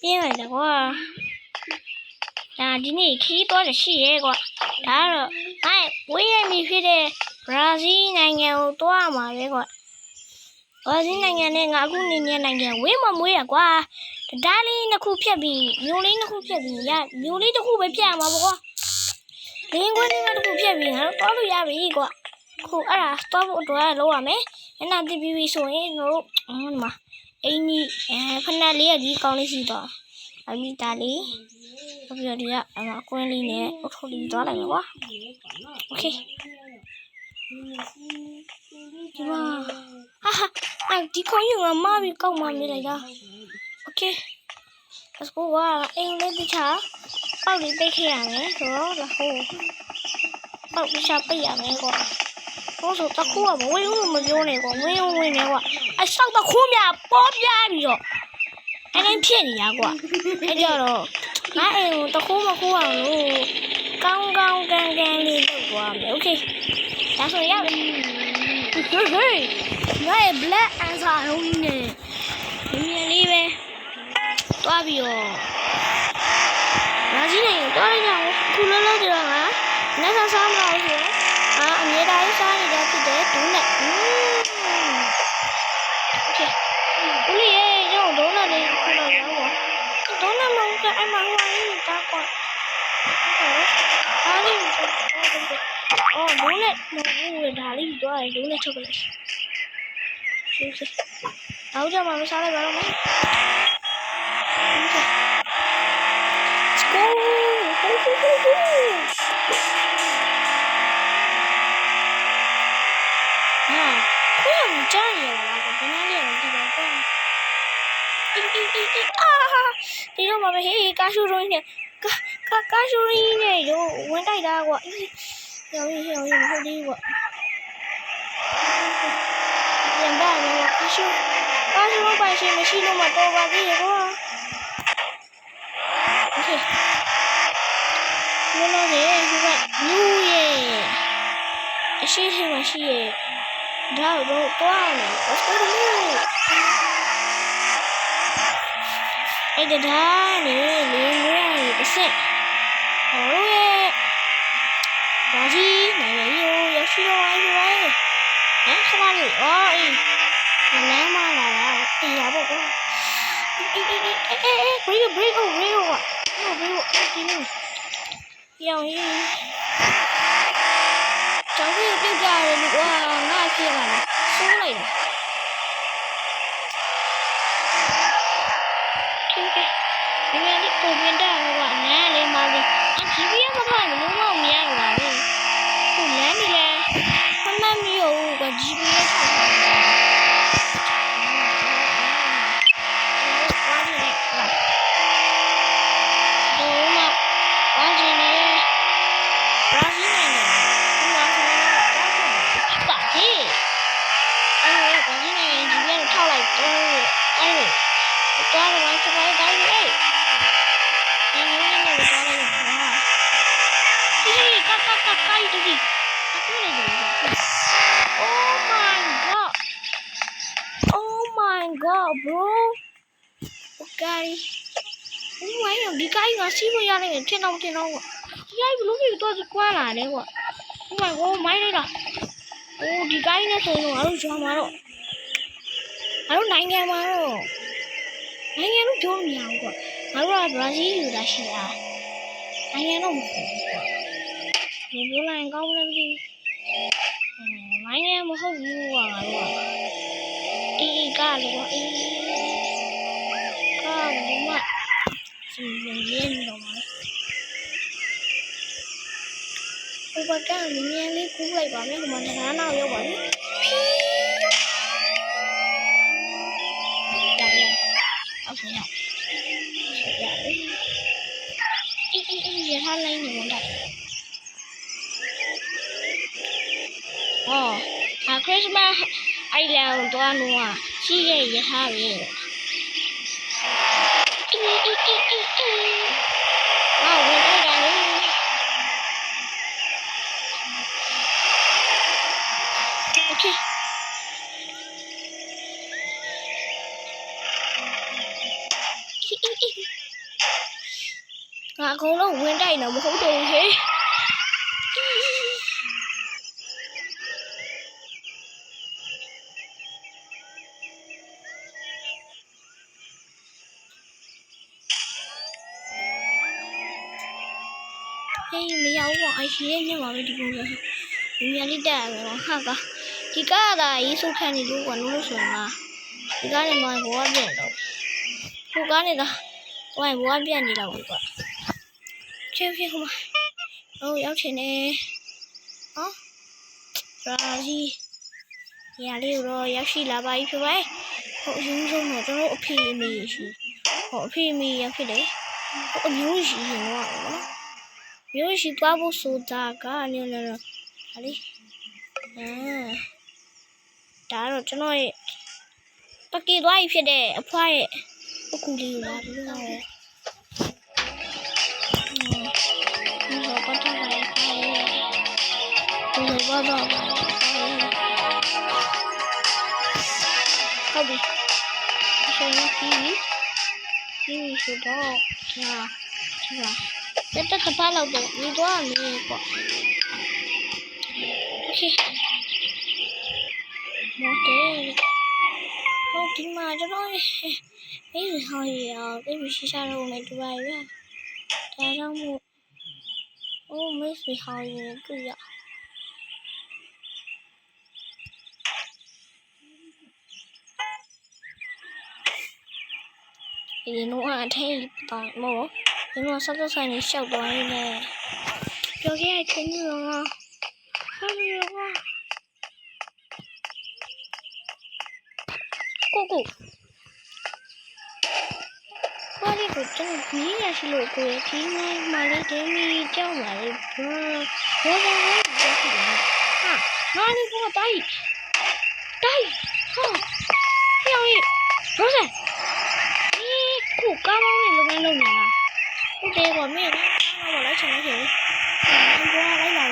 ပြင်းလိုက်တယ်ကွာဒါဒီနေ့ခီးတော့ရှိရဲကွာဒါတော့ဝေးရမီဖြစ်တဲ့ဘရာဇီးနိုင်ငံကိုတွားမှာပဲကွာဘရာဇီးနိုင်ငံနဲ့ငါအခုနေနေတဲ့နိုင်ငံဝေးမမွေးရကွာဒါလေးနှစ်ခုဖြတ်ပြီးမျိုးလေးနှစ်ခုဖြတ်ပြီးရမျိုးလေးတစ်ခုပဲဖြတ်ရမှာပေါ့ကွာလင်းခွင်းလေးတစ်ခုဖြတ်ပြီးငါတို့တွားလို့ရပြီကွာခုအဲ့ဒါတွားဖို့အတွက်လောက်ရမယ်ညနာတိပြီးဆိုရင်တို့ဒီမှာအင်းကြီးဖနက်လေးရဒီကောင်းလေးရှိတော့အမိသားလေးပြီးတော့ဒီကအမကွင်းလေးနဲ့အုတ်ထုပ်လေးသွားလိုက်မယ်ကွာโอเคဒီမှာဒီခေါင်းယူမှာမပြီးကောက်မှမြင်လိုက်တာโอเค let's go အင်းလေးတခြားပေါက်လေးပိတ်ခဲ့ရမယ်ဆိုတော့ဟိုပေါက်တခြားပိတ်ရမယ်ကွာဟိုဆိုတခုကဝင်းလို့မပြောနဲ့ကွာဝင်းနေကွာအဆောက်တခုမြပေါ်ပြပြီးတော့အဲ့ဒါဖြစ်နေရကွာအဲ့ကြတော့ငါအိမ်ကိုတခုမခိုးအောင်လို့ကောင်းကန်လေးလုပ်သွားမယ်โอเคဒါဆိုရပြီဟေးငါရဲ့ black answer လုံးကြီးနဲ့မြင်လေးပဲတွားပြီးတော့ဒါကြီးနေတွားလိုက်ကြအောင်ခုလုံးလုံးကြတော့ငါလက်စားမလို့ဆိုရင်အမြဲတမ်းစားနေတာဖြစ်တယ်ဒုနဲ့โอเคဦးလေးရဲ့ရုံဒုနဲ့လေးခုတော့ရောပါဒုနဲ့မဟုတ်တဲ့အမှန်ဟိုလေးတာကွာအားလေးအော်ဒုနဲ့မဟုတ်ဒါလေးတွားရင်ဒုနဲ့ချုပ်လိုက်ရှင်းတော့ကြမှာမစားလိုက်ပါတော့မယ်ဒီတော့မှာပဲဟေးကာရှူရိုင်းနဲ့ကာရှူရိုင်းနဲ့ရောဝင်တိုက်တာကွာရောင်းမဟုတ်သေးကွာပြန်ပါမယ်ကာရှူပိုင်ရှင်မရှိလို့မတော်ပါသေးရဲ့ကွာโอเคလောလောရဲ့ဒီကနူးရဲ့အရှိထဲမှာရှိရဲ့ဒါတော့တွားနေ let's go အဲ့ဒါနေလေးတစ်ဆက်ဟိုရဲ့ဘာကြီးနေရောရရှိတော့ဝိုင်းခဏလေးအေးလမ်းမလာတာအေးရပါဘောအေး break ဒီနေ့ရောင်းရင်တောင်းရပြကြတယ်လို့ကွာငါဖြစ်ပါလားဆိုးလိုက်တာဒီနေ့ဒီပုံပြင်တာကွာနားလေးမလေးGPS မထားဘူးလုံးဝမရဘူးပါဘူးခုလမ်းနေလဲမမမျိုးက GPS ထားတာbro okay ဝိုင်းရောဒီကိုင်းကစီးမရနိုင်ထင်တော့ဒီကိုင်းဘလို့ပြီးတော့ကွာလာတယ်ကွာဟိုမှာကိုမိုင်းလိုက်တာဟိုဒီကိုင်းနဲ့ဆိုရင်ငါတို့ကျွမ်းမှာတော့ငါတို့နိုင်ငံမှာတော့နိုင်ငံတို့ကျွမ်းမရဘူးကွာငါတို့ကဘရာဇီးယူတာရှိတာနိုင်ငံတော့မဟုတ်ဘူးကွာဒီလိုလိုက်ကောင်းလည်းမသိဘူးနိုင်ငံမဟုတ်ဘူးကွာငါတို့ကအေးကားလို့ကွာအေးကားလို့မစီရင်တော့မှာဟိုဘက်ကမြင်းလေးကူးလိုက်ပါမယ်ဟိုမှာတရားနာရောက်ပါပြီအောက်ဆုံးရရထားလိုင်းနေဝင်တာခရစ်မတ်အိုင်လန်ကိုသွားလို့ရှိရဲ့ရထားပဲဝင်တိုက်တာလေโอเค ငါအကုန်လုံးဝင်တိုက်တော့မဟုတ်တော့ဘူးဟဲ့ဟေးမရဘူးအရှိရဲ့ညမှာပဲဒီပုံစံမြင်လေးတက်ရမယ်ဟာကဒီကားကရေးစုခံနေလို့ကွာလို့ဆိုရင်ဒီကားနဲ့မှဘောကပြန့်တော့ဟိုကားနဲ့ကဟိုဘောကပြန့်နေတော့ကွာချေဟိုမှာဟိုရောက်ချင်နေဟောရာကြီးညာလေးတော့ရောက်ရှိလာပါပြီဖြစ်ပါဟိုအရင်ဆုံးတော့ကျွန်တော်အဖေအမေရှိဟိုအဖေအမေရောက်ဖြစ်တယ်ဟိုအမျိုးရှိရင်တော့နော်မျိုးရှိသွားဖို့ဆိုတာကနေနော်ဟာလေဒါတော့ကျွန်တော်ရဲ့ပကီသွားပြီဖြစ်တဲ့အဖွားရဲ့အကူလေးကိုလာပြီးတော့ဟောပတ်ထားပါလေဒီလိုပါတော့ဟုတ်ပြီဆိုရင်ဒီဆိုတော့ဟာတက်တပါလောက်တော့ဒီတော့နေပေါ့โอเคမော်တယ်တော့ဒီမှာကျွန်တော်အေးဟောရအောင်ပြေးရှိရှာတော့မယ်တူပါရဲ့ဒါတော့မို့အိုးမေးစီဟောရတွေ့ရဒီတော့အထိုင်တော့မို့ဒီမှာစောစောဆိုင်နေရှောက်သွားနေတယ်ပြောခဲ့တဲ့ချင်းရောဟာရောကိုဘာလို့ကိုကျွန်တော်ကြီးရရှိလို့ကိုယ်ဒီမှာလေးဒင်းမီကြောက်ပါလေဘောဘောလေးကြောက်တယ်ဟာငါလေးကိုတိုက်ဟာပြောင်းရောစံဒီကိုကောင်းနေလို့မလုပ်နေလားဟုတ်တယ်ကွာမင်းလည်းကောင်းတော့လိုက်ချင်လိုက်ချင်ဘောလိုက်လာ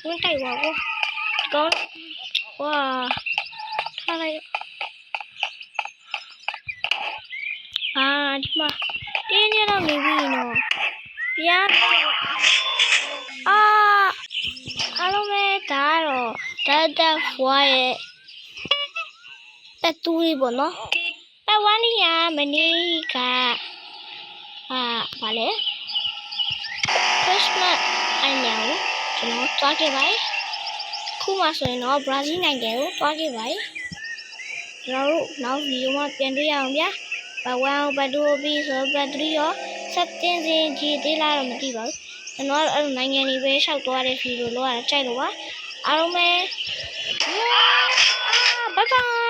ဝင်တိုက်ပါကောကောင်းဝါထားလိုက်ဒီမှာတင်းနေတော့နေပြီနော်ဗျာအားလုံးပဲဒါတော့တဖွားရဲ့တူးပေါ့နော်ဝါနီယာမနေ့ကဗာလေ Christmas အညာကိုကျွန်တော်တွားခဲ့ပါခုမှဆိုရင်တော့ဘရာဇီးနိုင်ငံကိုတွားခဲ့ပါကျွန်တော်တို့နောက်ဗီဒီယိုမှာပြန်တွေ့ရအောင်ဗျာဘ1ဘ2ပြီးဆိုဘ3ရောဆက်တင်စင်ကြီးသေးလားတော့မသိပါဘူးကျွန်တော်အဲ့လိုနိုင်ငံတွေပဲရှောက်သွားတဲ့ဗီဒီယိုလောက်ရကြိုက်လို့ပါအားလုံးပဲဘိုင်ဘိုင်